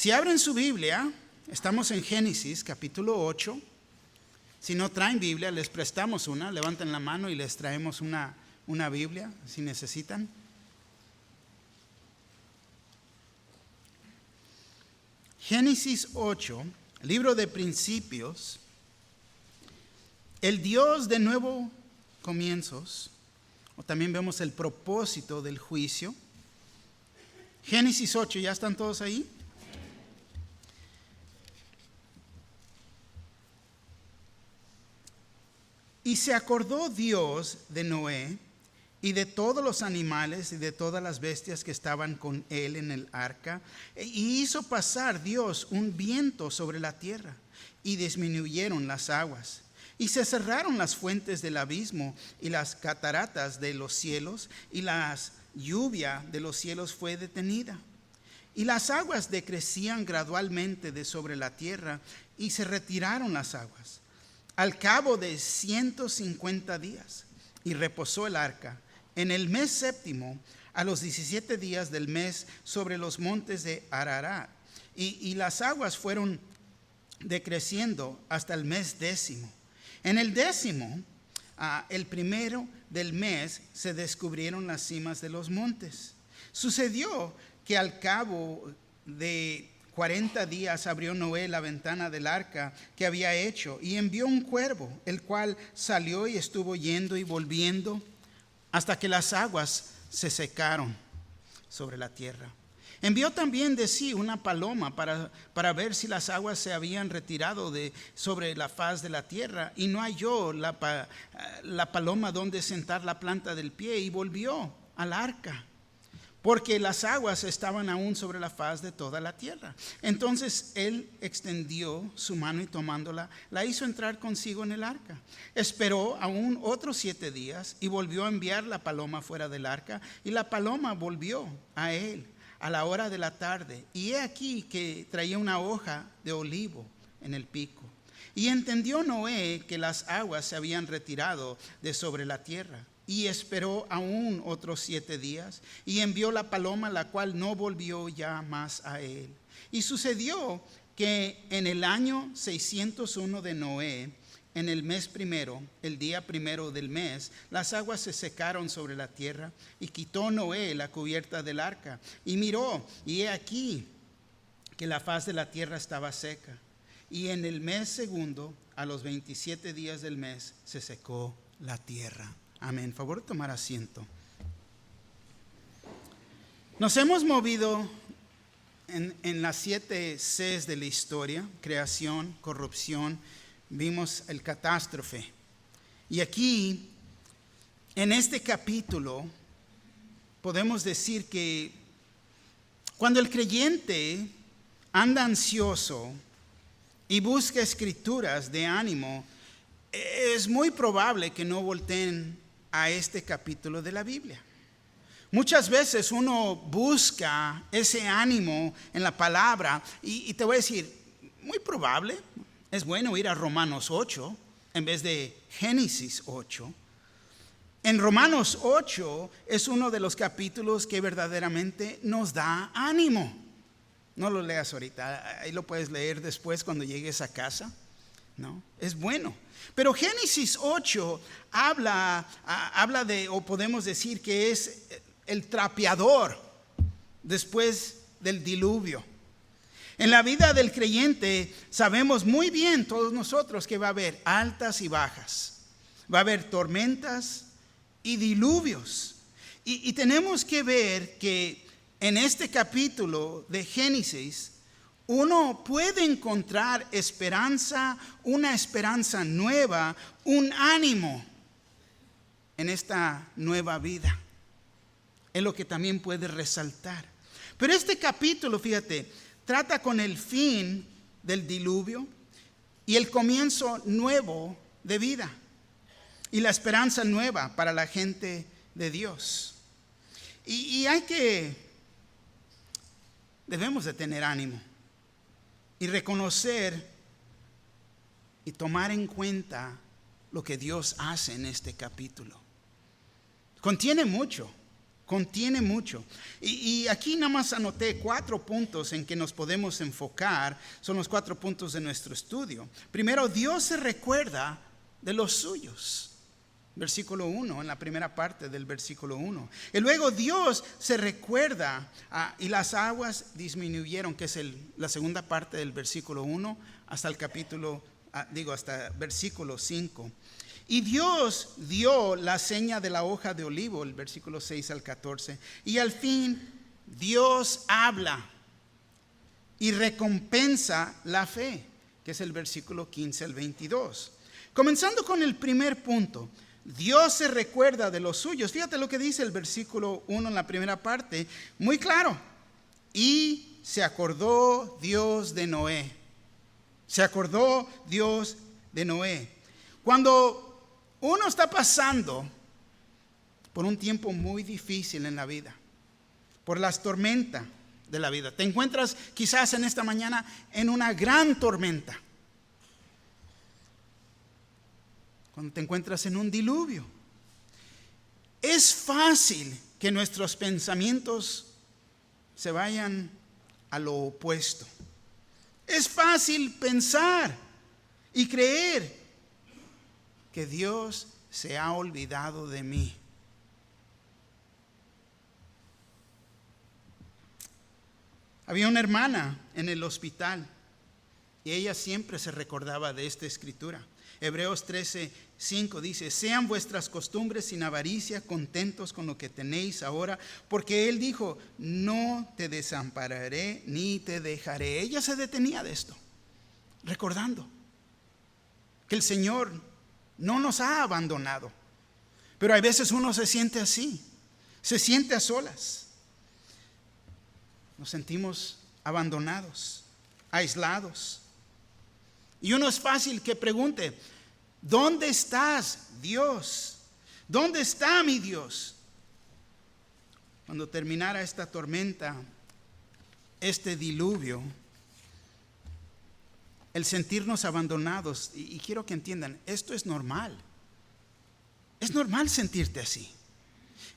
Si abren su Biblia, estamos en Génesis capítulo 8. Si no traen Biblia, les prestamos una. Levanten la mano y les traemos una Biblia si necesitan. Génesis 8, libro de principios. El Dios de nuevos comienzos, o también vemos el propósito del juicio. Génesis 8, ¿ya están todos ahí? Y se acordó Dios de Noé y de todos los animales y de todas las bestias que estaban con él en el arca, y hizo pasar Dios un viento sobre la tierra, y disminuyeron las aguas, y se cerraron las fuentes del abismo y las cataratas de los cielos, y la lluvia de los cielos fue detenida. Y las aguas decrecían gradualmente de sobre la tierra, y se retiraron las aguas al cabo de 150 días, y reposó el arca en el mes séptimo, a los 17 días del mes, sobre los montes de Ararat. Y las aguas fueron decreciendo hasta el mes décimo. En el décimo, el primero del mes, se descubrieron las cimas de los montes. Sucedió que al cabo de 40 días abrió Noé la ventana del arca que había hecho, y envió un cuervo, el cual salió y estuvo yendo y volviendo hasta que las aguas se secaron sobre la tierra. Envió también de sí una paloma para ver si las aguas se habían retirado sobre la faz de la tierra, y no halló la paloma donde sentar la planta del pie, y volvió al arca, porque las aguas estaban aún sobre la faz de toda la tierra. Entonces él extendió su mano y tomándola, la hizo entrar consigo en el arca. Esperó aún otros 7 días y volvió a enviar la paloma fuera del arca, y la paloma volvió a él a la hora de la tarde, y he aquí que traía una hoja de olivo en el pico. Y entendió Noé que las aguas se habían retirado de sobre la tierra. Y esperó aún otros 7 días, y envió la paloma, la cual no volvió ya más a él. Y sucedió que en el año 601 de Noé, en el mes primero, el día primero del mes, las aguas se secaron sobre la tierra, y quitó Noé la cubierta del arca, y miró, y he aquí que la faz de la tierra estaba seca. Y en el mes segundo, a los 27 días del mes, se secó la tierra. Amén. Favor de tomar asiento. Nos hemos movido en las 7 Cs de la historia: creación, corrupción, vimos el catástrofe. Y aquí, en este capítulo, podemos decir que cuando el creyente anda ansioso y busca escrituras de ánimo, es muy probable que no volteen a este capítulo de la Biblia. Muchas veces uno busca ese ánimo en la palabra, y te voy a decir, muy probable, es bueno ir a Romanos 8 en vez de Génesis 8. En Romanos 8 es uno de los capítulos que verdaderamente nos da ánimo. No lo leas ahorita, ahí lo puedes leer después cuando llegues a casa. No, es bueno. Pero Génesis 8 habla de, o podemos decir que es el trapeador después del diluvio. En la vida del creyente sabemos muy bien todos nosotros que va a haber altas y bajas, va a haber tormentas y diluvios. Y tenemos que ver que en este capítulo de Génesis uno puede encontrar esperanza, una esperanza nueva, un ánimo en esta nueva vida. Es lo que también puede resaltar. Pero este capítulo, fíjate, trata con el fin del diluvio y el comienzo nuevo de vida y la esperanza nueva para la gente de Dios. Y debemos de tener ánimo y reconocer y tomar en cuenta lo que Dios hace en este capítulo. Contiene mucho, contiene mucho. Y aquí nada más anoté 4 puntos en que nos podemos enfocar. Son los 4 puntos de nuestro estudio. Primero, Dios se recuerda de los suyos. Versículo 1, en la primera parte del versículo 1. Y luego Dios se recuerda y las aguas disminuyeron, que es la segunda parte del versículo 1 hasta el hasta versículo 5. Y Dios dio la seña de la hoja de olivo, el versículo 6 al 14. Y al fin Dios habla y recompensa la fe, que es el versículo 15 al 22. Comenzando con el primer punto. Dios se recuerda de los suyos. Fíjate lo que dice el versículo 1 en la primera parte, muy claro. Y se acordó Dios de Noé. Se acordó Dios de Noé. Cuando uno está pasando por un tiempo muy difícil en la vida, por las tormentas de la vida, te encuentras quizás en esta mañana en una gran tormenta. Cuando te encuentras en un diluvio, es fácil que nuestros pensamientos se vayan a lo opuesto. Es fácil pensar y creer que Dios se ha olvidado de mí. Había una hermana en el hospital y ella siempre se recordaba de esta escritura. Hebreos 13:5 dice: sean vuestras costumbres sin avaricia, contentos con lo que tenéis ahora, porque Él dijo: no te desampararé ni te dejaré. Ella se detenía de esto, recordando que el Señor no nos ha abandonado. Pero a veces uno se siente así, se siente a solas. Nos sentimos abandonados, aislados. Y uno es fácil que pregunte: ¿dónde estás, Dios? ¿Dónde está mi Dios? Cuando terminara esta tormenta, este diluvio, el sentirnos abandonados, y quiero que entiendan, esto es normal. Es normal sentirte así.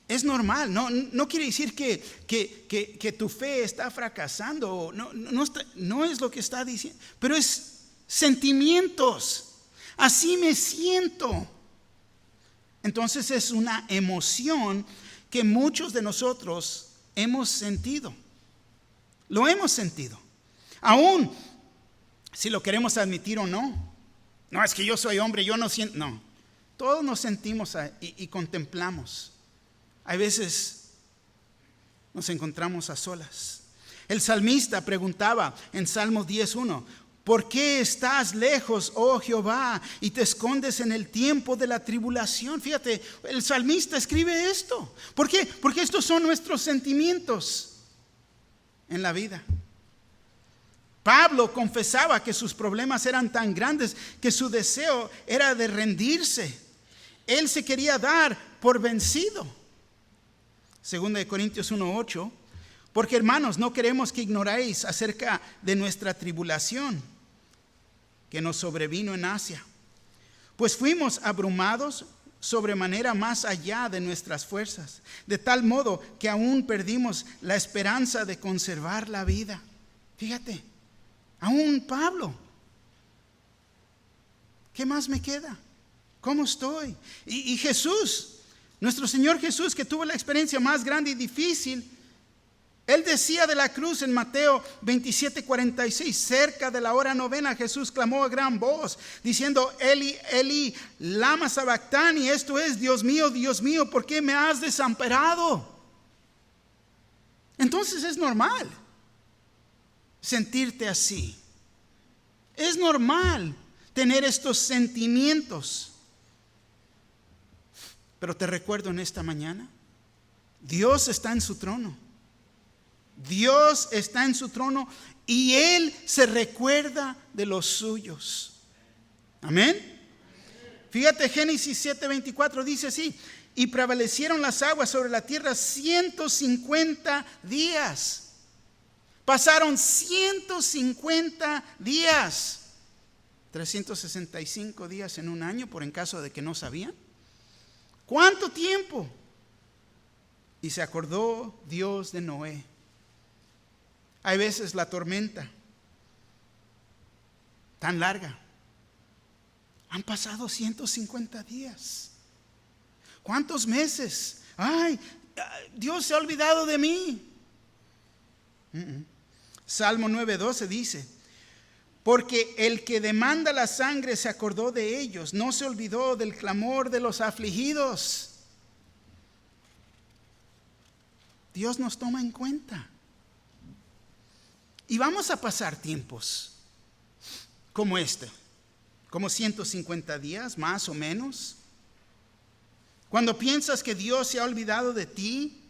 Es normal, no quiere decir que tu fe está fracasando, no es lo que está diciendo, pero es sentimientos. Así me siento. Entonces es una emoción que muchos de nosotros hemos sentido. Lo hemos sentido. Aún si lo queremos admitir o no. No, es que yo soy hombre, yo no siento. No, todos nos sentimos y contemplamos. Hay veces nos encontramos a solas. El salmista preguntaba en Salmos 10:1: ¿por qué estás lejos, oh Jehová, y te escondes en el tiempo de la tribulación? Fíjate, el salmista escribe esto. ¿Por qué? Porque estos son nuestros sentimientos en la vida. Pablo confesaba que sus problemas eran tan grandes que su deseo era de rendirse. Él se quería dar por vencido. 2 Corintios 1:8: porque hermanos, no queremos que ignoréis acerca de nuestra tribulación que nos sobrevino en Asia, pues fuimos abrumados sobremanera más allá de nuestras fuerzas, de tal modo que aún perdimos la esperanza de conservar la vida. Fíjate, aún Pablo, ¿qué más me queda? ¿Cómo estoy? Y Jesús, nuestro Señor Jesús, que tuvo la experiencia más grande y difícil, Él decía de la cruz en Mateo 27:46: cerca de la hora novena, Jesús clamó a gran voz, diciendo: Eli, Eli, lama sabactani. Esto es: Dios mío, ¿por qué me has desamparado? Entonces es normal sentirte así. Es normal tener estos sentimientos. Pero te recuerdo en esta mañana, Dios está en su trono. Dios está en su trono y Él se recuerda de los suyos. Amén. Fíjate, Génesis 7:24 dice así: y prevalecieron las aguas sobre la tierra 150 días. Pasaron 150 días. 365 días en un año, por en caso de que no sabían. ¿Cuánto tiempo? y se acordó Dios de Noé. Hay veces la tormenta tan larga. Han pasado 150 días. ¿Cuántos meses? Ay, Dios se ha olvidado de mí. Salmo 9:12 dice: porque el que demanda la sangre se acordó de ellos, no se olvidó del clamor de los afligidos. Dios nos toma en cuenta. Y vamos a pasar tiempos como este, como 150 días, más o menos. Cuando piensas que Dios se ha olvidado de ti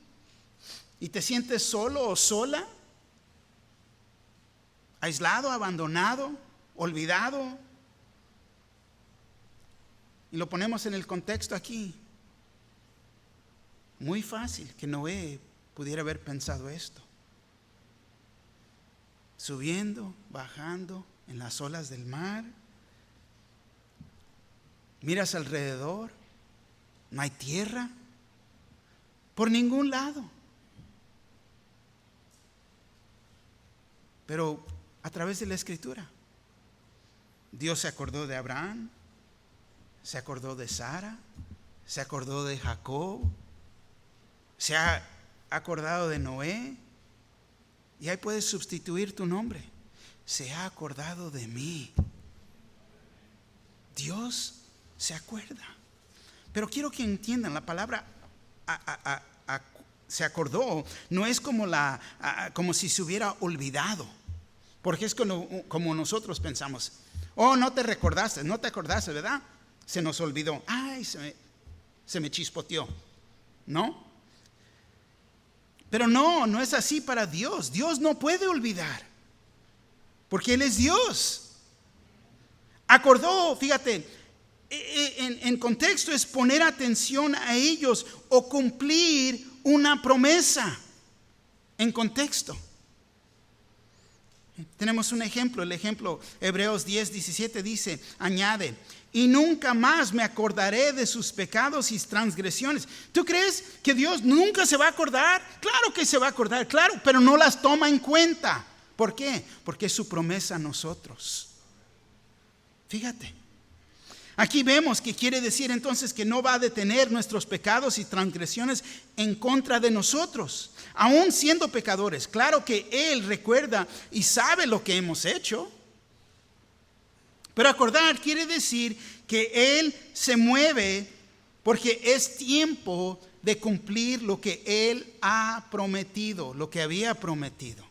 y te sientes solo o sola, aislado, abandonado, olvidado. Y lo ponemos en el contexto aquí. Muy fácil que Noé pudiera haber pensado esto. Subiendo, bajando en las olas del mar. Miras alrededor, no hay tierra por ningún lado. Pero a través de la Escritura, Dios se acordó de Abraham, se acordó de Sara, se acordó de Jacob, se ha acordado de Noé. Y ahí puedes sustituir tu nombre. Se ha acordado de mí. Dios se acuerda. Pero quiero que entiendan, la palabra se acordó no es como si se hubiera olvidado. Porque es como nosotros pensamos. Oh, no te acordaste, ¿verdad? Se nos olvidó. Ay, se me chispoteó. ¿No? Pero no es así para Dios. Dios no puede olvidar, porque Él es Dios. Acordó, fíjate, en contexto es poner atención a ellos o cumplir una promesa. En contexto. Tenemos un ejemplo, el ejemplo Hebreos 10:17 dice, añade: y nunca más me acordaré de sus pecados y transgresiones. ¿Tú crees que Dios nunca se va a acordar? Claro que se va a acordar, claro, pero no las toma en cuenta. ¿Por qué? Porque es su promesa a nosotros. Fíjate. Aquí vemos que quiere decir entonces que no va a detener nuestros pecados y transgresiones en contra de nosotros, aún siendo pecadores. Claro que Él recuerda y sabe lo que hemos hecho. Pero acordar quiere decir que Él se mueve porque es tiempo de cumplir lo que Él ha prometido, lo que había prometido.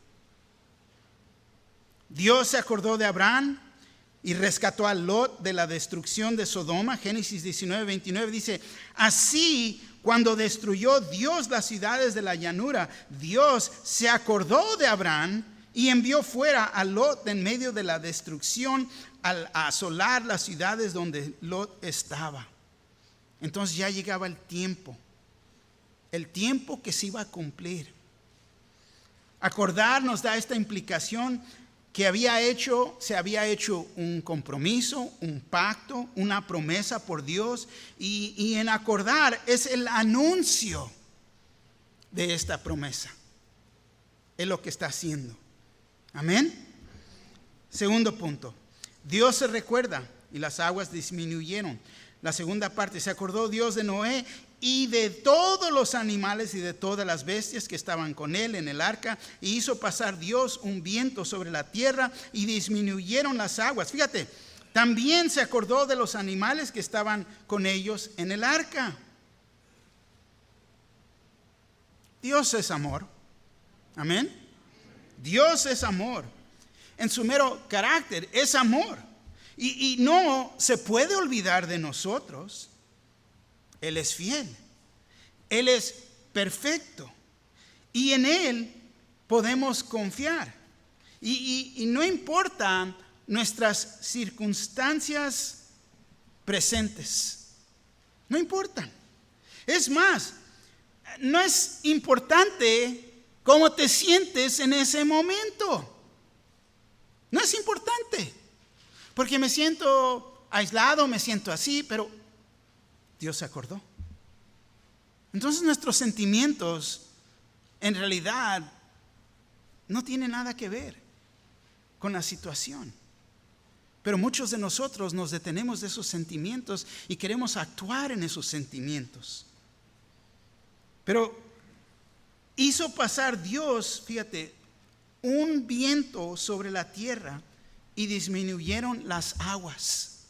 Dios se acordó de Abraham y rescató a Lot de la destrucción de Sodoma. Génesis 19:29 dice: así, cuando destruyó Dios las ciudades de la llanura, Dios se acordó de Abraham y envió fuera a Lot en medio de la destrucción al asolar las ciudades donde Lot estaba. Entonces ya llegaba el tiempo que se iba a cumplir. Acordar nos da esta implicación que se había hecho un compromiso, un pacto, una promesa por Dios, y en acordar es el anuncio de esta promesa. Es lo que está haciendo. Amén. Segundo punto. Dios se recuerda y las aguas disminuyeron. La segunda parte: se acordó Dios de Noé y de todos los animales y de todas las bestias que estaban con él en el arca, y hizo pasar Dios un viento sobre la tierra y disminuyeron las aguas. Fíjate, también se acordó de los animales que estaban con ellos en el arca. Dios es amor. Amén. Dios es amor. En su mero carácter es amor. Y no se puede olvidar de nosotros. Él es fiel. Él es perfecto. Y en Él podemos confiar. Y no importa nuestras circunstancias presentes. No importan. Es más, no es importante cómo te sientes en ese momento. No es importante. Porque me siento aislado, me siento así, pero Dios se acordó. Entonces nuestros sentimientos en realidad no tienen nada que ver con la situación. Pero muchos de nosotros nos detenemos de esos sentimientos y queremos actuar en esos sentimientos. Pero hizo pasar Dios, fíjate, un viento sobre la tierra y disminuyeron las aguas.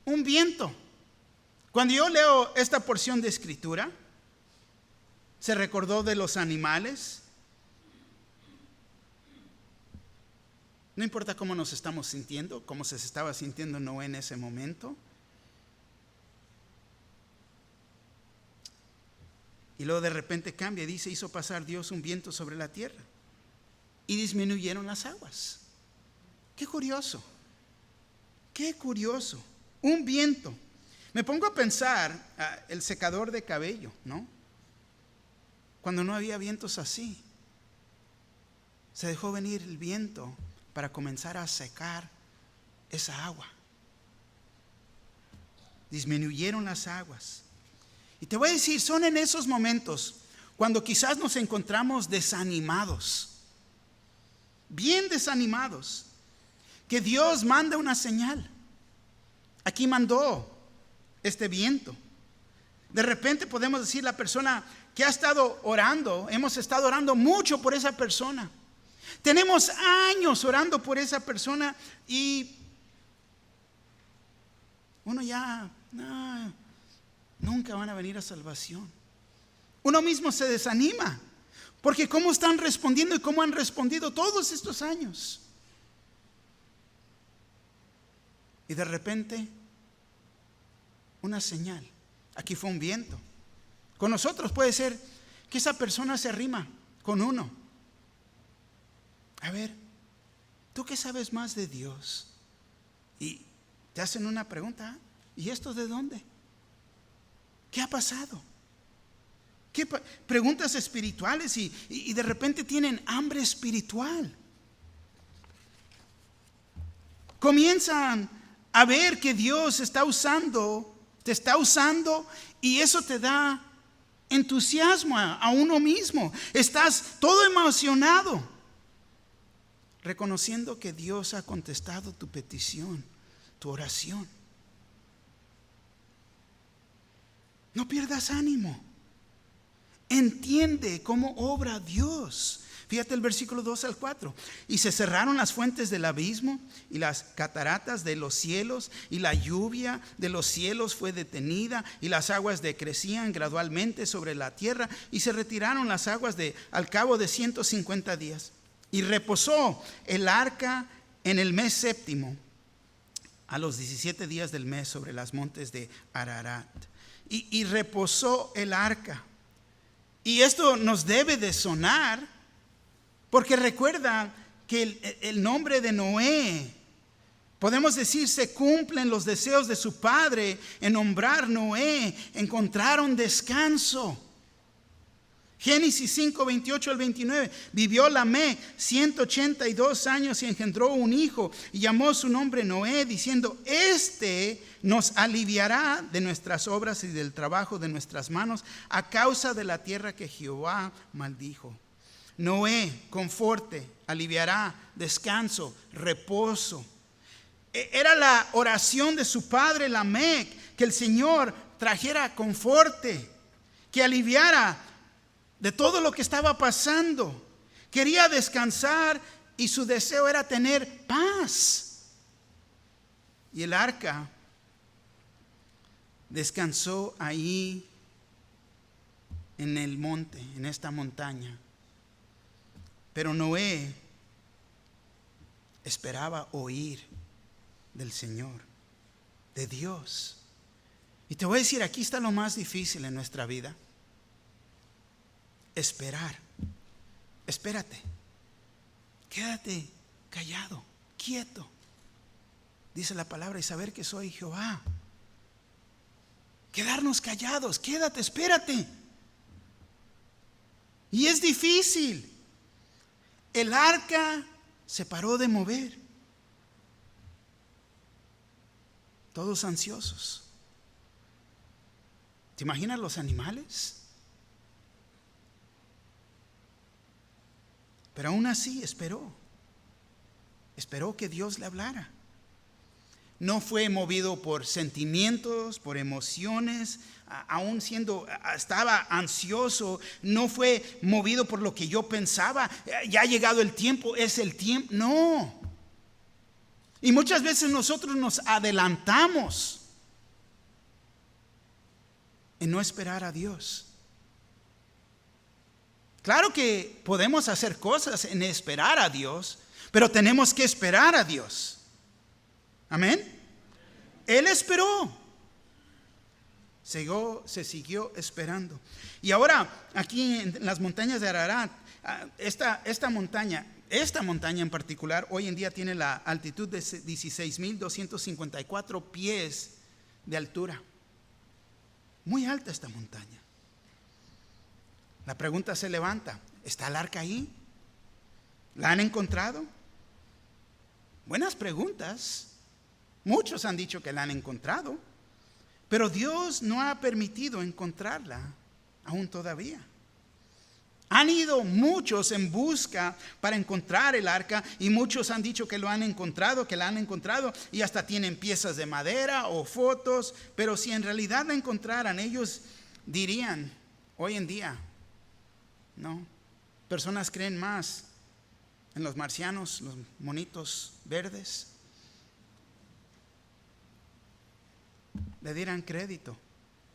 Un viento. Cuando yo leo esta porción de escritura, se recordó de los animales. No importa cómo nos estamos sintiendo, cómo se estaba sintiendo Noé en ese momento. Y luego de repente cambia, dice, hizo pasar Dios un viento sobre la tierra y disminuyeron las aguas. Qué curioso, qué curioso. Un viento. Me pongo a pensar el secador de cabello, ¿no? Cuando no había vientos así, se dejó venir el viento para comenzar a secar esa agua. Disminuyeron las aguas. Y te voy a decir, son en esos momentos cuando quizás nos encontramos desanimados, bien desanimados, que Dios manda una señal. Aquí mandó este viento. De repente podemos decir, la persona que ha estado orando, hemos estado orando mucho por esa persona. Tenemos años orando por esa persona y uno ya, no, nunca van a venir a salvación. Uno mismo se desanima, porque cómo están respondiendo y cómo han respondido todos estos años. Y de repente, una señal. Aquí fue un viento. Con nosotros puede ser que esa persona se arrima con uno. A ver, ¿tú qué sabes más de Dios? Y te hacen una pregunta, ¿y esto de dónde? ¿Qué ha pasado? ¿Qué preguntas espirituales y de repente tienen hambre espiritual? Comienzan a ver que Dios está usando, te está usando, y eso te da entusiasmo a uno mismo. Estás todo emocionado, reconociendo que Dios ha contestado tu petición, tu oración. No pierdas ánimo. Entiende cómo obra Dios. Fíjate el versículo 2 al 4. Y se cerraron las fuentes del abismo y las cataratas de los cielos, y la lluvia de los cielos fue detenida, y las aguas decrecían gradualmente sobre la tierra, y se retiraron las aguas al cabo de 150 días. Y reposó el arca en el mes séptimo, a los 17 días del mes, sobre los montes de Ararat. Y reposó el arca. Y esto nos debe de sonar, porque recuerda que el nombre de Noé, podemos decir, se cumplen los deseos de su padre en nombrar Noé. Encontraron descanso. Génesis 5, 28 al 29. Vivió Lamec 182 años y engendró un hijo, y llamó su nombre Noé, diciendo: Este nos aliviará de nuestras obras y del trabajo de nuestras manos, a causa de la tierra que Jehová maldijo. Noé, conforte, aliviará, descanso, reposo. Era la oración de su padre Lamec, que el Señor trajera conforte, que aliviara de todo lo que estaba pasando. Quería descansar y su deseo era tener paz. Y el arca descansó ahí en el monte, en esta montaña. Pero Noé esperaba oír del Señor, de Dios. Y te voy a decir, aquí está lo más difícil en nuestra vida. Esperar. Espérate. Quédate callado, quieto. Dice la palabra, y saber que soy Jehová. Quedarnos callados, quédate, espérate. Y es difícil. El arca se paró de mover. Todos ansiosos. ¿Te imaginas los animales? Pero aún así esperó que Dios le hablara. No fue movido por sentimientos, por emociones, aún estaba ansioso. No fue movido por lo que yo pensaba. Ya ha llegado el tiempo, es el tiempo. No. Y muchas veces nosotros nos adelantamos en no esperar a Dios. Claro que podemos hacer cosas en esperar a Dios, pero tenemos que esperar a Dios. Amén. Él esperó. Se siguió esperando. Y ahora, aquí en las montañas de Ararat, esta montaña en particular, hoy en día tiene la altitud de 16,254 pies de altura. Muy alta esta montaña. La pregunta se levanta: ¿está el arca ahí? ¿La han encontrado? Buenas preguntas. Muchos han dicho que la han encontrado, pero Dios no ha permitido encontrarla aún todavía. Han ido muchos en busca para encontrar el arca, y muchos han dicho que lo han encontrado, que la han encontrado, y hasta tienen piezas de madera o fotos. Pero si en realidad la encontraran, ellos dirían hoy en día, no, personas creen más en los marcianos, los monitos verdes. Le dieran crédito.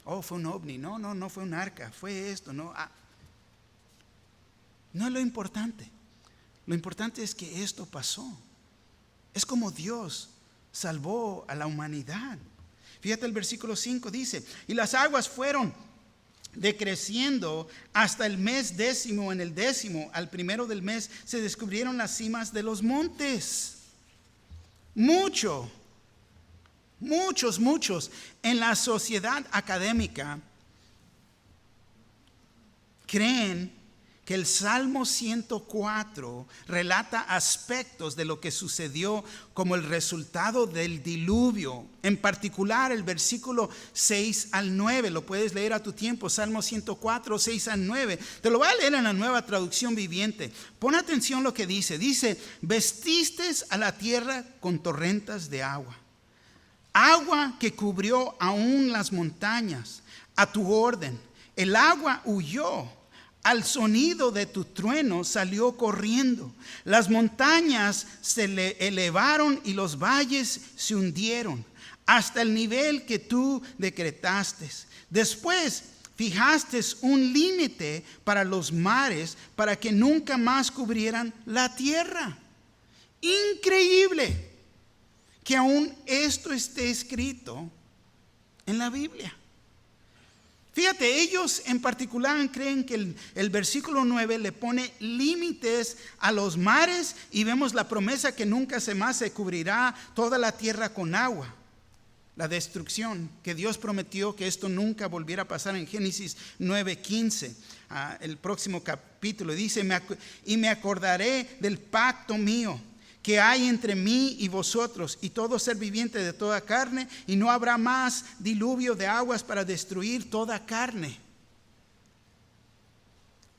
Oh, fue un ovni. No fue un arca, fue esto. No es lo importante. Lo importante es que esto pasó. Es como Dios salvó a la humanidad. Fíjate, el versículo 5 dice: y las aguas fueron decreciendo hasta el mes 10. En el 10, al primero del mes, se descubrieron las cimas de los montes. Muchos en la sociedad académica creen que el Salmo 104 relata aspectos de lo que sucedió como el resultado del diluvio. En particular, el versículo 6 al 9, lo puedes leer a tu tiempo, Salmo 104, 6 al 9. Te lo voy a leer en la Nueva Traducción Viviente. Pon atención a lo que dice. Dice: vestiste a la tierra con torrentas de agua, agua que cubrió aún las montañas. A tu orden el agua huyó, al sonido de tu trueno salió corriendo. Las montañas se elevaron y los valles se hundieron hasta el nivel que tú decretaste. Después fijaste un límite para los mares, para que nunca más cubrieran la tierra. Increíble que aún esto esté escrito en la Biblia. Fíjate, ellos en particular creen que el versículo 9 le pone límites a los mares, y vemos la promesa que nunca más se cubrirá toda la tierra con agua. La destrucción que Dios prometió que esto nunca volviera a pasar en Génesis 9:15, el próximo capítulo. Dice: y me acordaré del pacto mío que hay entre mí y vosotros y todo ser viviente de toda carne, y no habrá más diluvio de aguas para destruir toda carne.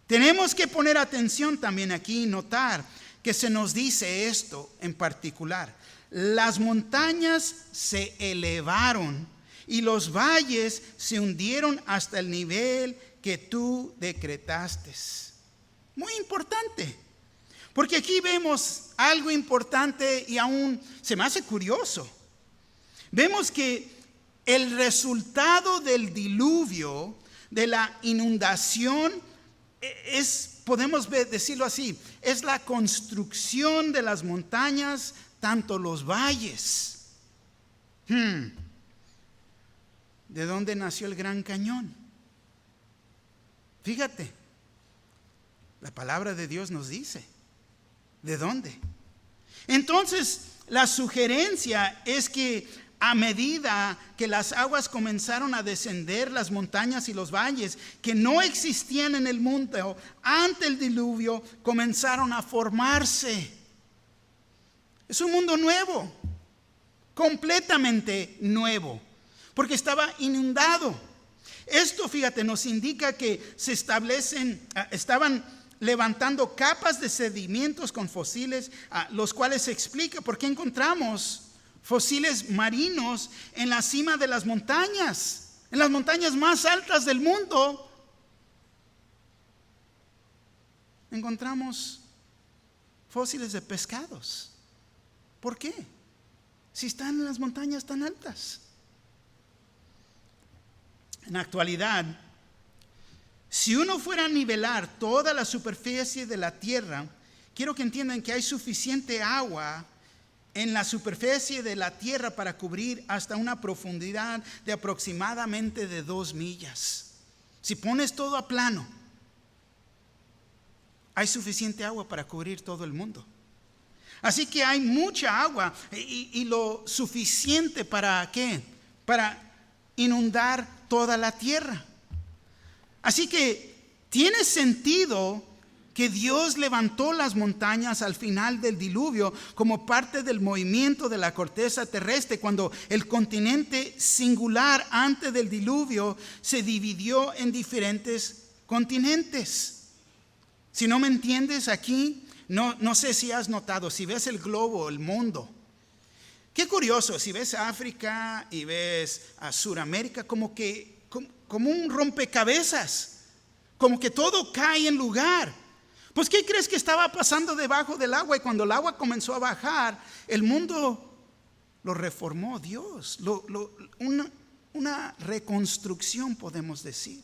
Tenemos que poner atención también aquí y notar que se nos dice esto en particular: las montañas se elevaron y los valles se hundieron hasta el nivel que tú decretaste. Muy importante. Porque aquí vemos algo importante y aún se me hace curioso. Vemos que el resultado del diluvio, de la inundación, podemos decirlo así, es la construcción de las montañas, tanto los valles. ¿De dónde nació el Gran Cañón? Fíjate, la palabra de Dios nos dice. ¿De dónde? Entonces, la sugerencia es que a medida que las aguas comenzaron a descender, las montañas y los valles que no existían en el mundo ante el diluvio comenzaron a formarse. Es un mundo nuevo, completamente nuevo, porque estaba inundado. Esto, fíjate, nos indica que estaban levantando capas de sedimentos con fósiles, los cuales se explica por qué encontramos fósiles marinos en la cima de las montañas, en las montañas más altas del mundo. Encontramos fósiles de pescados. ¿Por qué? Si están en las montañas tan altas. En la actualidad, si uno fuera a nivelar toda la superficie de la tierra, quiero que entiendan que hay suficiente agua en la superficie de la tierra para cubrir hasta una profundidad de aproximadamente de 2 millas. Si pones todo a plano, hay suficiente agua para cubrir todo el mundo. Así que hay mucha agua y lo suficiente para ¿qué? Para inundar toda la tierra. Así que tiene sentido que Dios levantó las montañas al final del diluvio como parte del movimiento de la corteza terrestre, cuando el continente singular antes del diluvio se dividió en diferentes continentes. Si no me entiendes aquí, no sé si has notado, si ves el globo, el mundo, qué curioso, si ves África y ves a Sudamérica, como un rompecabezas, como que todo cae en lugar. Pues ¿qué crees que estaba pasando debajo del agua? Y cuando el agua comenzó a bajar, el mundo lo reformó Dios, una reconstrucción, podemos decir.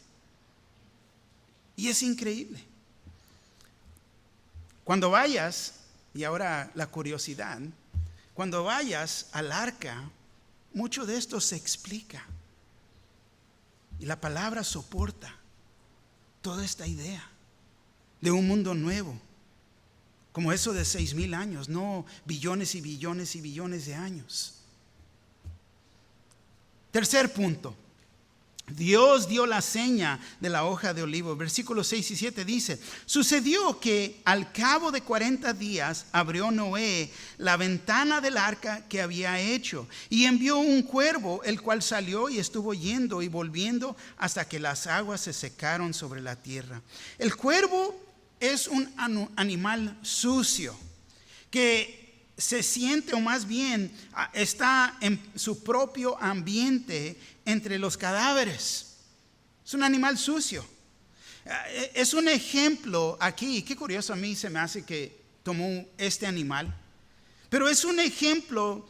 Y es increíble. Cuando vayas, y ahora la curiosidad, cuando vayas al arca, mucho de esto se explica. Y la palabra soporta toda esta idea de un mundo nuevo, como eso de 6,000 años, no billones y billones y billones de años. Tercer punto. Dios dio la seña de la hoja de olivo. Versículos 6 y 7 dice: sucedió que al cabo de 40 días abrió Noé la ventana del arca que había hecho y envió un cuervo, el cual salió y estuvo yendo y volviendo hasta que las aguas se secaron sobre la tierra. El cuervo es un animal sucio que se siente, o más bien está en su propio ambiente entre los cadáveres. Es un animal sucio. Es un ejemplo aquí. Qué curioso, a mí se me hace que tomó este animal, pero es un ejemplo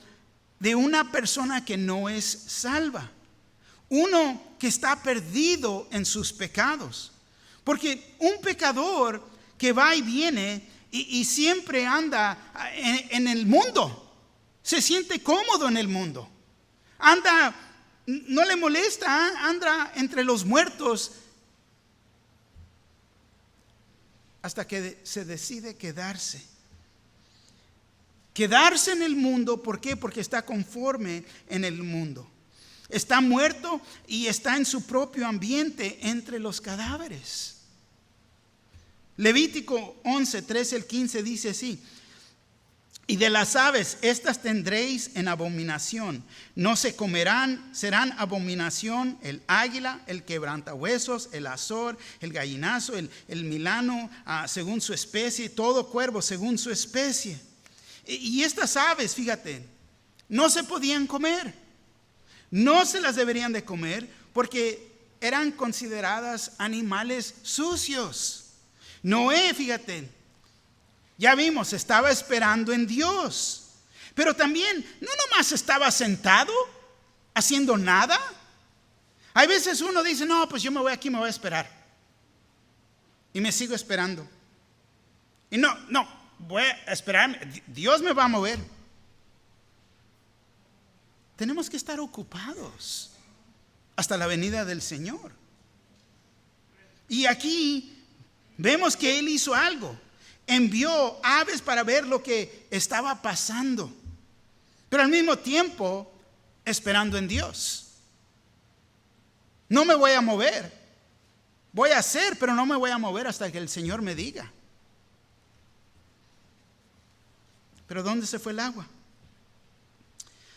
de una persona que no es salva, uno que está perdido en sus pecados. Porque un pecador que va y viene y siempre anda en el mundo, se siente cómodo en el mundo, anda, no le molesta, anda entre los muertos, hasta que se decide quedarse en el mundo. ¿Por qué? Porque está conforme en el mundo, está muerto y está en su propio ambiente entre los cadáveres. Levítico 11, 13 al 15 dice así: y de las aves, estas tendréis en abominación, no se comerán, serán abominación el águila, el quebrantahuesos, el azor, el gallinazo, el milano, según su especie, todo cuervo según su especie. Y estas aves, fíjate, no se podían comer, no se las deberían de comer, porque eran consideradas animales sucios. Noé, fíjate, ya vimos, estaba esperando en Dios, pero también no nomás estaba sentado haciendo nada. Hay veces uno dice: no, pues yo me voy aquí, me voy a esperar, y me sigo esperando, y no, voy a esperar, Dios me va a mover. Tenemos que estar ocupados hasta la venida del Señor. Y aquí vemos que Él hizo algo. Envió aves para ver lo que estaba pasando, pero al mismo tiempo esperando en Dios. No me voy a mover, voy a hacer, pero no me voy a mover hasta que el Señor me diga. Pero ¿dónde se fue el agua?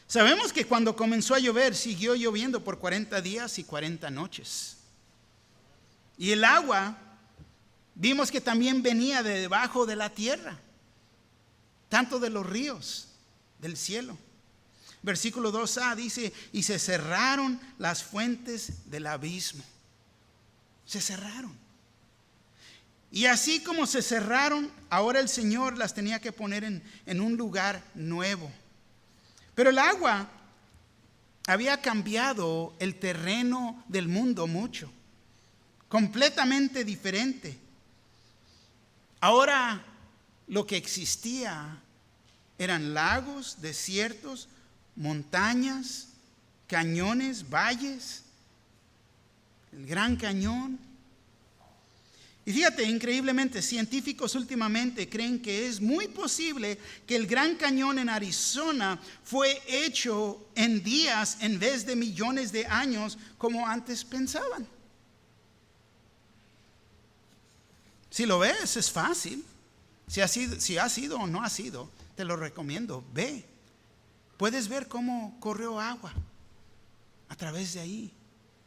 Sabemos que cuando comenzó a llover, siguió lloviendo por 40 días y 40 noches. Y el agua, vimos que también venía de debajo de la tierra, tanto de los ríos del cielo. Versículo 2a dice: y se cerraron las fuentes del abismo. Se cerraron. Y así como se cerraron, ahora el Señor las tenía que poner en un lugar nuevo. Pero el agua había cambiado el terreno del mundo mucho, completamente diferente. Ahora lo que existía eran lagos, desiertos, montañas, cañones, valles, el Gran Cañón. Y fíjate, increíblemente, científicos últimamente creen que es muy posible que el Gran Cañón en Arizona fue hecho en días en vez de millones de años como antes pensaban. Si lo ves, es fácil. Si ha sido o no ha sido, te lo recomiendo. Ve. Puedes ver cómo corrió agua a través de ahí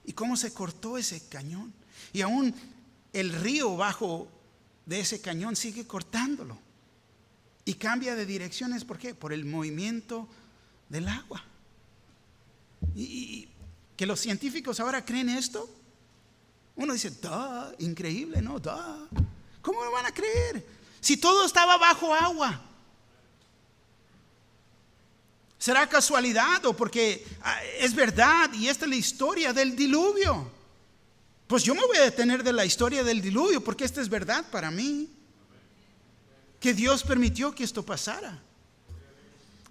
y cómo se cortó ese cañón. Y aún el río bajo de ese cañón sigue cortándolo y cambia de direcciones. ¿Por qué? Por el movimiento del agua. Y que los científicos ahora creen esto. Uno dice, ¡duh! Increíble, ¿no? ¡Duh! ¿Cómo lo van a creer? Si todo estaba bajo agua. ¿Será casualidad o porque es verdad y esta es la historia del diluvio? Pues yo me voy a detener de la historia del diluvio porque esta es verdad para mí. Que Dios permitió que esto pasara.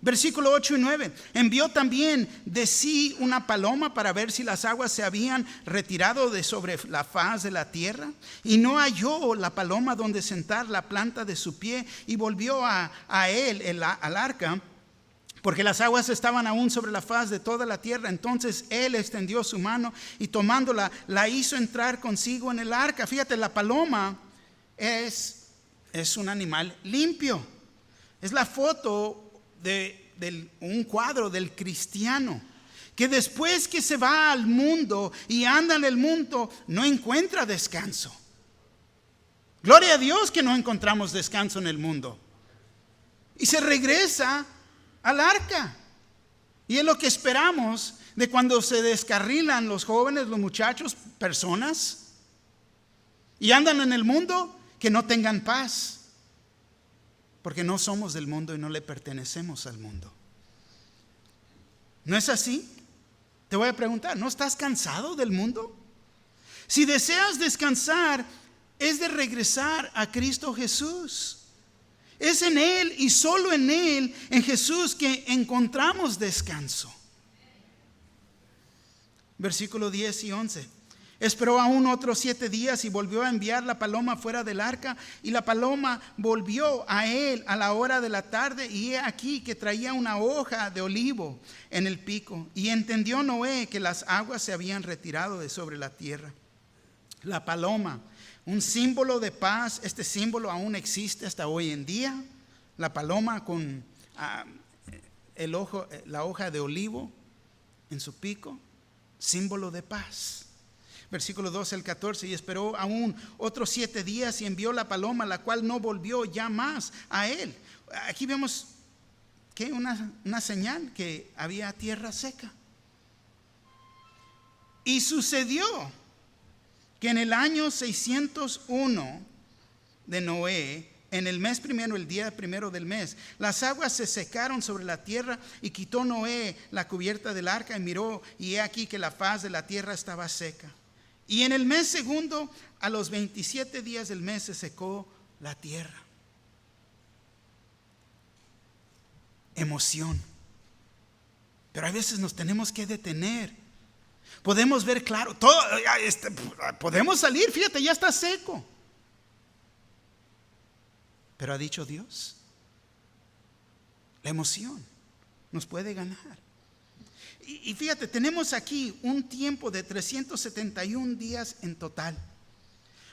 Versículo 8 y 9. Envió también de sí una paloma para ver si las aguas se habían retirado de sobre la faz de la tierra. Y no halló la paloma donde sentar la planta de su pie. Y volvió a él al arca, porque las aguas estaban aún sobre la faz de toda la tierra. Entonces él extendió su mano y tomándola, la hizo entrar consigo en el arca. Fíjate, la paloma es un animal limpio. Es la foto de un cuadro del cristiano que después que se va al mundo y anda en el mundo no encuentra descanso. Gloria a Dios que no encontramos descanso en el mundo. Y se regresa al arca. Y es lo que esperamos de cuando se descarrilan los jóvenes, los muchachos, personas, y andan en el mundo, que no tengan paz. Porque no somos del mundo y no le pertenecemos al mundo. ¿No es así? Te voy a preguntar, ¿no estás cansado del mundo? Si deseas descansar, es de regresar a Cristo Jesús. Es en Él y solo en Él, en Jesús, que encontramos descanso. Versículo 10 y 11. Esperó aún otros 7 días y volvió a enviar la paloma fuera del arca. Y la paloma volvió a él a la hora de la tarde. Y he aquí que traía una hoja de olivo en el pico. Y entendió Noé que las aguas se habían retirado de sobre la tierra. La paloma, un símbolo de paz. Este símbolo aún existe hasta hoy en día. La paloma con la hoja de olivo en su pico, símbolo de paz. Versículo 12 al 14. Y esperó aún otros 7 días y envió la paloma, la cual no volvió ya más a él. Aquí vemos que una señal que había tierra seca. Y sucedió que en el año 601 de Noé, en el mes primero, el día primero del mes, las aguas se secaron sobre la tierra. Y quitó Noé la cubierta del arca y miró, y he aquí que la faz de la tierra estaba seca. Y en el mes segundo, a los 27 días del mes, se secó la tierra. Emoción. Pero a veces nos tenemos que detener. Podemos ver claro, todo, podemos salir, fíjate, ya está seco. Pero ha dicho Dios, la emoción nos puede ganar. Y fíjate, tenemos aquí un tiempo de 371 días en total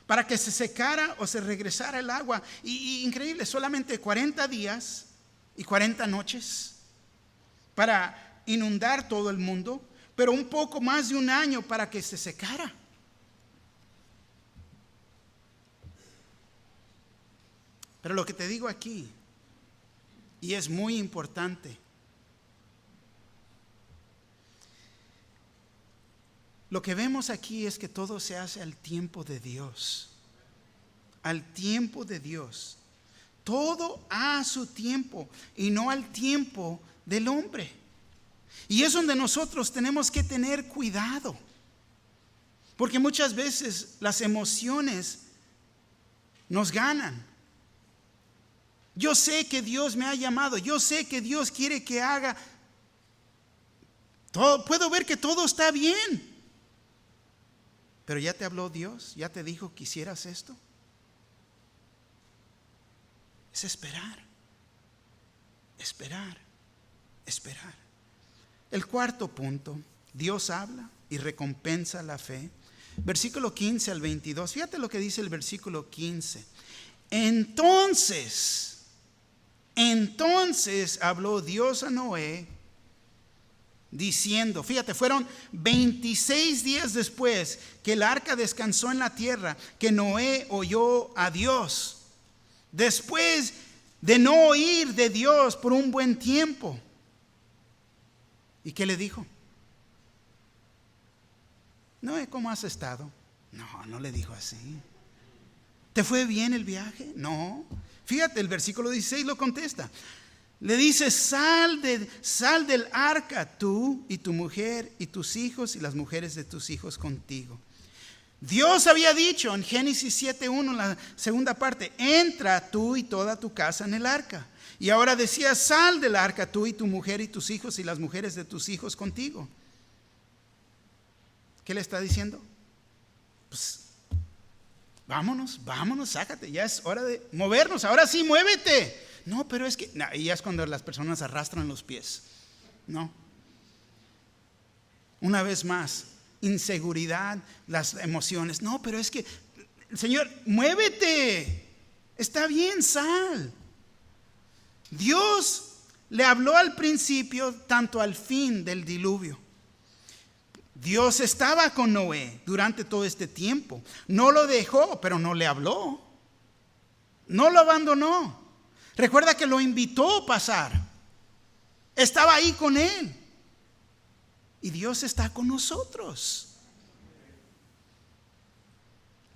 para que se secara o se regresara el agua. Y increíble, solamente 40 días y 40 noches para inundar todo el mundo, pero un poco más de un año para que se secara. Pero lo que te digo aquí, y es muy importante, lo que vemos aquí es que todo se hace al tiempo de Dios. Al tiempo de Dios. Todo a su tiempo y no al tiempo del hombre. Y es donde nosotros tenemos que tener cuidado. Porque muchas veces las emociones nos ganan. Yo sé que Dios me ha llamado. Yo sé que Dios quiere que haga todo. Puedo ver que todo está bien. Pero ya te habló Dios. Ya te dijo que hicieras esto. Es esperar. Esperar. Esperar. El cuarto punto. Dios habla y recompensa la fe. Versículo 15 al 22. Fíjate lo que dice el versículo 15. Entonces habló Dios a Noé diciendo, fíjate, fueron 26 días después que el arca descansó en la tierra, que Noé oyó a Dios. Después de no oír de Dios por un buen tiempo. ¿Y qué le dijo? Noé, ¿cómo has estado? No le dijo así. ¿Te fue bien el viaje? No. Fíjate, el versículo 16 lo contesta. Le dice, sal del arca tú y tu mujer y tus hijos y las mujeres de tus hijos contigo. Dios había dicho en Génesis 7:1, en la segunda parte, entra tú y toda tu casa en el arca. Y ahora decía, sal del arca tú y tu mujer y tus hijos y las mujeres de tus hijos contigo. ¿Qué le está diciendo? Pues vámonos, sácate, ya es hora de movernos, ahora sí, muévete. No, pero es que, y ya es cuando las personas arrastran los pies. No. Una vez más, inseguridad, las emociones. No, pero es que, Señor, muévete. Está bien, sal. Dios le habló al principio, tanto al fin del diluvio. Dios estaba con Noé durante todo este tiempo. No lo dejó, pero no le habló. No lo abandonó. Recuerda que lo invitó a pasar. Estaba ahí con él. Y Dios está con nosotros.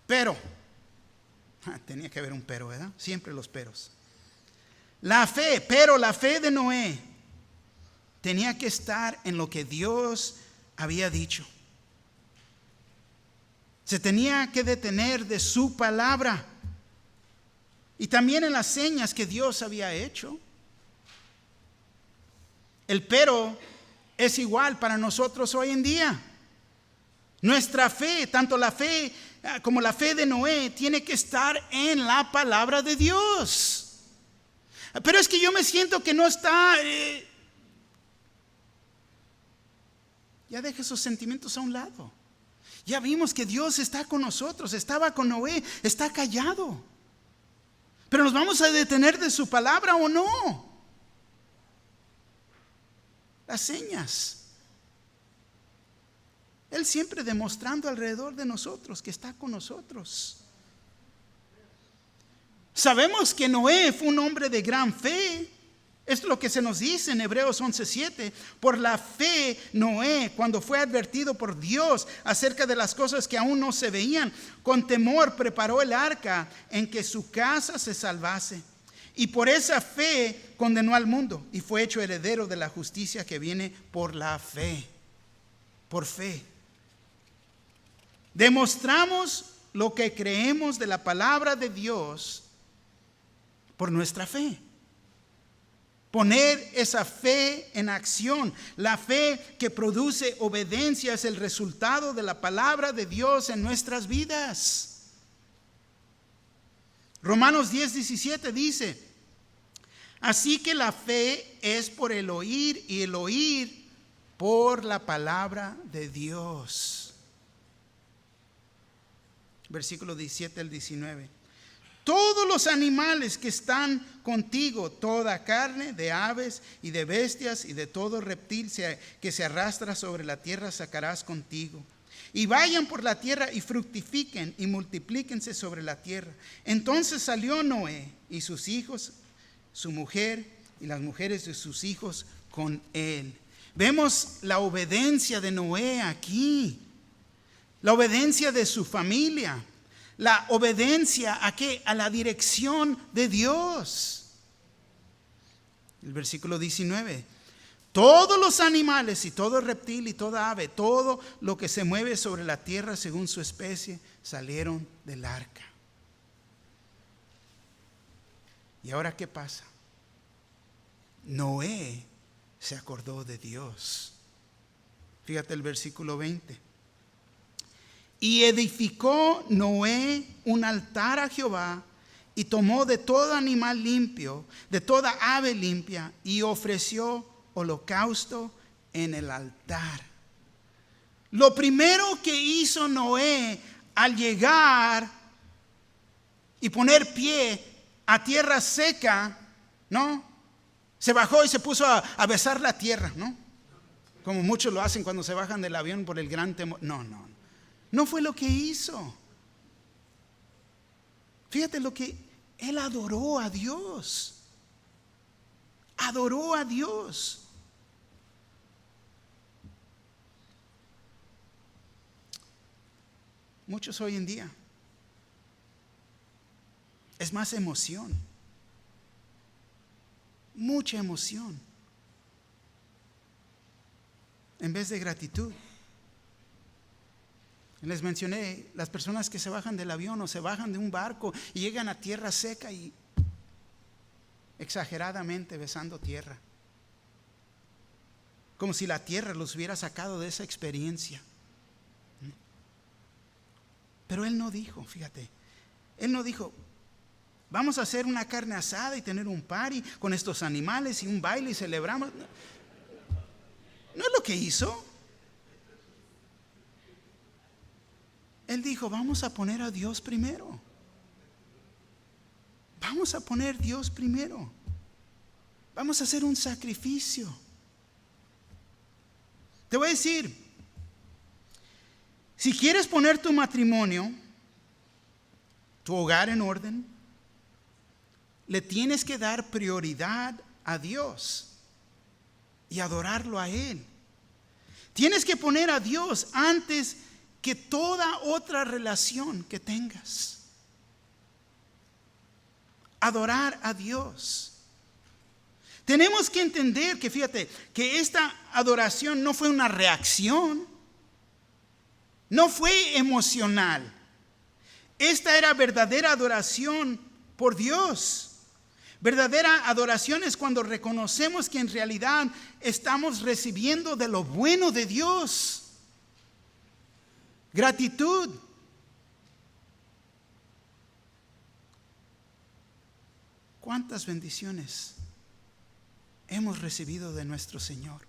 Pero, tenía que haber un pero, ¿verdad? Siempre los peros. La fe de Noé tenía que estar en lo que Dios había dicho. Se tenía que detener de su palabra. Y también en las señas que Dios había hecho. El pero es igual para nosotros hoy en día. Nuestra fe, tanto la fe como la fe de Noé, tiene que estar en la palabra de Dios. Pero es que yo me siento que no está. Ya deje esos sentimientos a un lado. Ya vimos que Dios está con nosotros. Estaba con Noé, está callado. Pero ¿nos vamos a detener de su palabra o no? Las señas. Él siempre demostrando alrededor de nosotros que está con nosotros. Sabemos que Noé fue un hombre de gran fe. Es lo que se nos dice en Hebreos 11:7. Por la fe, Noé, cuando fue advertido por Dios acerca de las cosas que aún no se veían, con temor preparó el arca en que su casa se salvase. Y por esa fe condenó al mundo y fue hecho heredero de la justicia que viene por la fe. Por fe. Demostramos lo que creemos de la palabra de Dios por nuestra fe. Poner esa fe en acción. La fe que produce obediencia es el resultado de la palabra de Dios en nuestras vidas. Romanos 10:17 dice, así que la fe es por el oír y el oír por la palabra de Dios. Versículo 17 al 19. Todos los animales que están contigo, toda carne de aves y de bestias y de todo reptil que se arrastra sobre la tierra sacarás contigo. y vayan por la tierra y fructifiquen y multiplíquense sobre la tierra. Entonces salió Noé y sus hijos, su mujer y las mujeres de sus hijos con él. Vemos la obediencia de Noé aquí, la obediencia de su familia, la obediencia ¿a qué? A la dirección de Dios. El versículo 19. Todos los animales y todo reptil y toda ave, todo lo que se mueve sobre la tierra según su especie, salieron del arca. ¿Y ahora qué pasa? Noé se acordó de Dios. Fíjate el versículo 20. Y edificó Noé un altar a Jehová y tomó de todo animal limpio, de toda ave limpia, y ofreció holocausto en el altar. Lo primero que hizo Noé al llegar y poner pie a tierra seca, ¿no? Se bajó y se puso a besar la tierra, ¿no? Como muchos lo hacen cuando se bajan del avión por el gran temor. No fue lo que hizo. Fíjate lo que él adoró a Dios. Adoró a Dios. Muchos hoy en día es más emoción, mucha emoción, en vez de gratitud. Les mencioné las personas que se bajan del avión o se bajan de un barco y llegan a tierra seca y exageradamente besando tierra, como si la tierra los hubiera sacado de esa experiencia. Pero él no dijo, fíjate, él no dijo, vamos a hacer una carne asada y tener un party con estos animales y un baile y celebramos. No es lo que hizo. Él dijo, vamos a poner a Dios primero. Vamos a poner a Dios primero. Vamos a hacer un sacrificio. Te voy a decir, si quieres poner tu matrimonio, tu hogar en orden, le tienes que dar prioridad a Dios y adorarlo a Él. Tienes que poner a Dios antes que toda otra relación que tengas. Adorar a Dios. Tenemos que entender que, fíjate, que esta adoración no fue una reacción, no fue emocional. Esta era verdadera adoración por Dios. Verdadera adoración es cuando reconocemos que en realidad estamos recibiendo de lo bueno de Dios. Gratitud. ¿Cuántas bendiciones hemos recibido de nuestro Señor?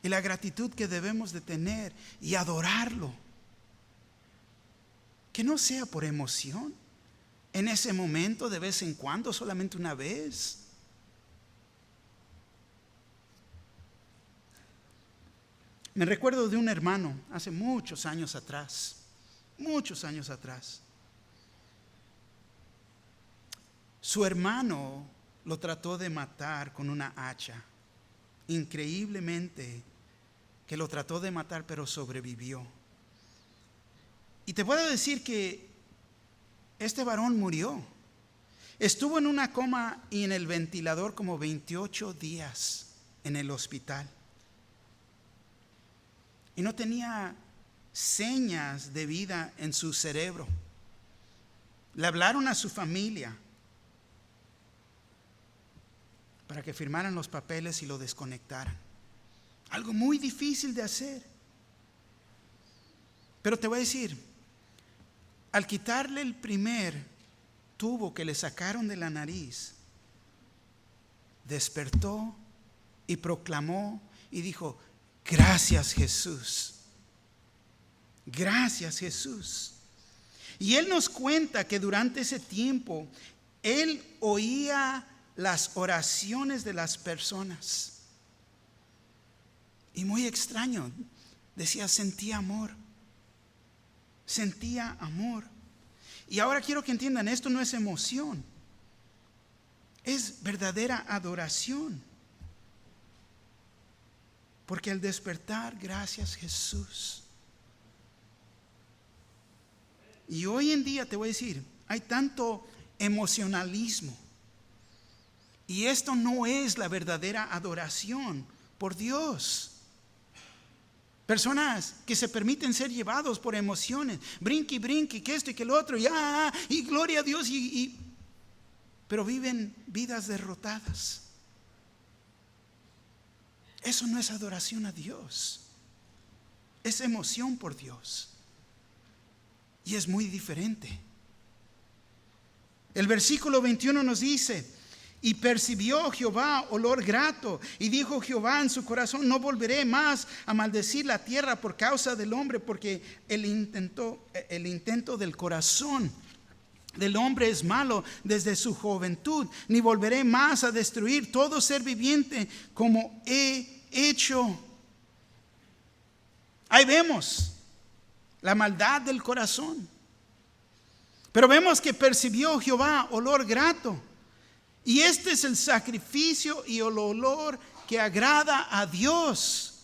Y la gratitud que debemos de tener y adorarlo. Que no sea por emoción, en ese momento, de vez en cuando, solamente una vez. Me recuerdo de un hermano hace muchos años atrás. Su hermano lo trató de matar con una hacha. Increíblemente que lo trató de matar, pero sobrevivió. Y te puedo decir que este varón murió. Estuvo en una coma y en el ventilador como 28 días en el hospital. Y no tenía señas de vida en su cerebro. Le hablaron a su familia para que firmaran los papeles y lo desconectaran. Algo muy difícil de hacer. Pero te voy a decir, al quitarle el primer tubo que le sacaron de la nariz, despertó y proclamó y dijo, gracias Jesús, gracias Jesús. Y él nos cuenta que durante ese tiempo él oía las oraciones de las personas. Y muy extraño, Decía, sentía amor. Sentía amor. Y ahora quiero que entiendan, esto no es emoción. Es verdadera adoración. Porque al despertar, gracias Jesús. Y hoy en día te voy a decir, hay tanto emocionalismo. Y esto no es la verdadera adoración por Dios. Personas que se permiten ser llevados por emociones, brinque y brinque, que esto y que lo otro, y gloria a Dios, pero viven vidas derrotadas. Eso no es adoración a Dios, es emoción por Dios. Y es muy diferente. El versículo 21 nos dice: y percibió Jehová olor grato, y dijo Jehová en su corazón: no volveré más a maldecir la tierra por causa del hombre, porque el intento del corazón del hombre es malo desde su juventud, ni volveré más a destruir todo ser viviente como he hecho. Ahí vemos la maldad del corazón. Pero vemos que percibió Jehová olor grato. Y este es el sacrificio y el olor que agrada a Dios.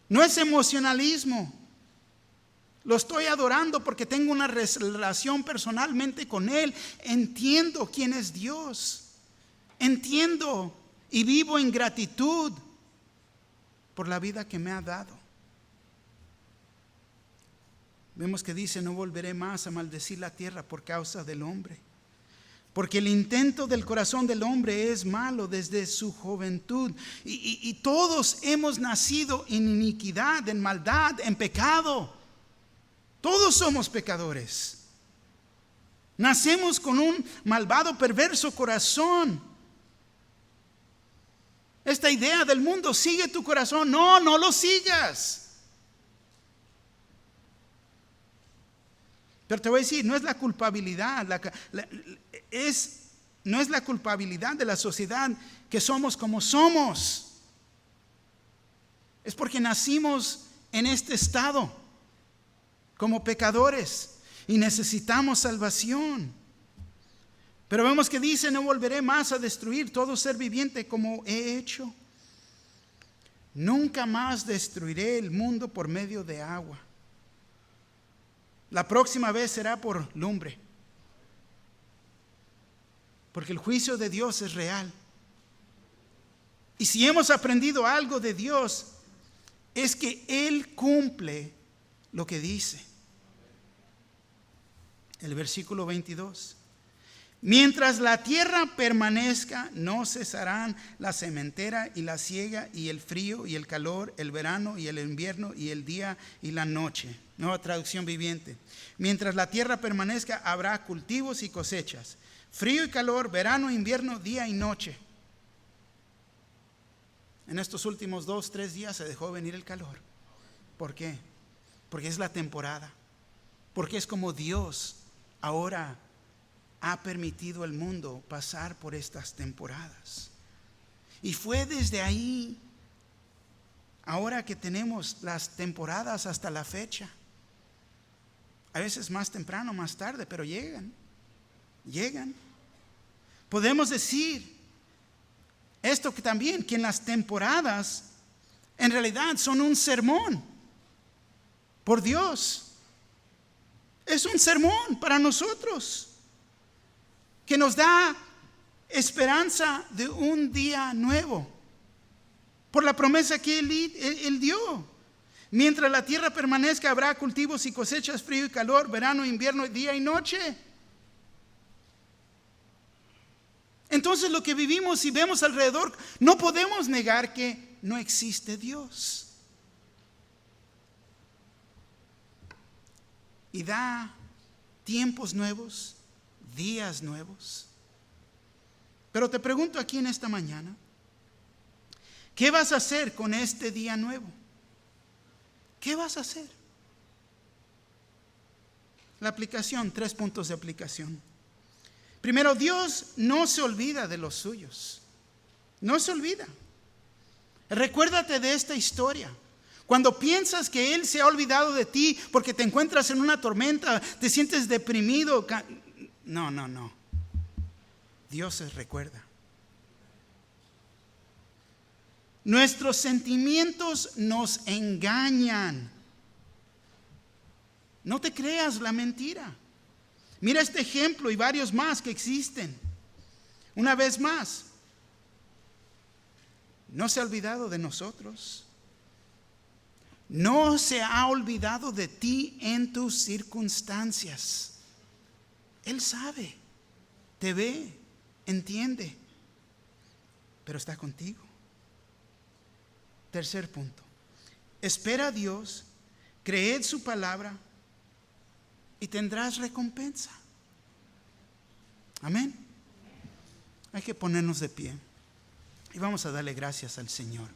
No es emocionalismo. Lo estoy adorando porque tengo una relación personalmente con Él. Entiendo quién es Dios. Entiendo y vivo en gratitud por la vida que me ha dado. Vemos que dice: no volveré más a maldecir la tierra por causa del hombre. Porque el intento del corazón del hombre es malo desde su juventud. Y todos hemos nacido en iniquidad, en maldad, en pecado. Todos somos pecadores. Nacemos con un malvado, perverso corazón. Esta idea del mundo: sigue tu corazón. No, no lo sigas. Pero te voy a decir, no es la culpabilidad, no es la culpabilidad de la sociedad que somos como somos. Es porque nacimos en este estado como pecadores y necesitamos salvación. Pero vemos que dice: no volveré más a destruir todo ser viviente como he hecho. Nunca más destruiré el mundo por medio de agua. La próxima vez será por lumbre. Porque el juicio de Dios es real. Y si hemos aprendido algo de Dios, es que Él cumple lo que dice. El versículo 22. Mientras la tierra permanezca, no cesarán la sementera y la siega, y el frío y el calor, el verano y el invierno, y el día y la noche. Nueva traducción viviente. Mientras la tierra permanezca, habrá cultivos y cosechas. Frío y calor, verano e invierno, día y noche. En estos últimos 2-3 días se dejó venir el calor. ¿Por qué? Porque es la temporada. Porque es como Dios ahora ha permitido al mundo pasar por estas temporadas. Y fue desde ahí, ahora que tenemos las temporadas hasta la fecha. A veces más temprano, más tarde, pero llegan. Podemos decir esto que también, que en las temporadas en realidad son un sermón por Dios. Es un sermón para nosotros que nos da esperanza de un día nuevo por la promesa que Él dio. Mientras la tierra permanezca, habrá cultivos y cosechas, frío y calor, verano, invierno, día y noche. Entonces lo que vivimos y vemos alrededor, no podemos negar que no existe Dios. Y da tiempos nuevos, días nuevos. Pero te pregunto aquí en esta mañana, ¿qué vas a hacer con este día nuevo? ¿Qué vas a hacer? La aplicación, 3 puntos de aplicación. Primero, Dios no se olvida de los suyos. No se olvida. Recuérdate de esta historia. Cuando piensas que Él se ha olvidado de ti porque te encuentras en una tormenta, te sientes deprimido. No. Dios se recuerda. Nuestros sentimientos nos engañan. No te creas la mentira. Mira este ejemplo y varios más que existen. Una vez más, no se ha olvidado de nosotros. No se ha olvidado de ti en tus circunstancias. Él sabe, te ve, entiende, pero está contigo. Tercer punto. Espera a Dios, creed su palabra y tendrás recompensa. Amén. Hay que ponernos de pie y vamos a darle gracias al Señor.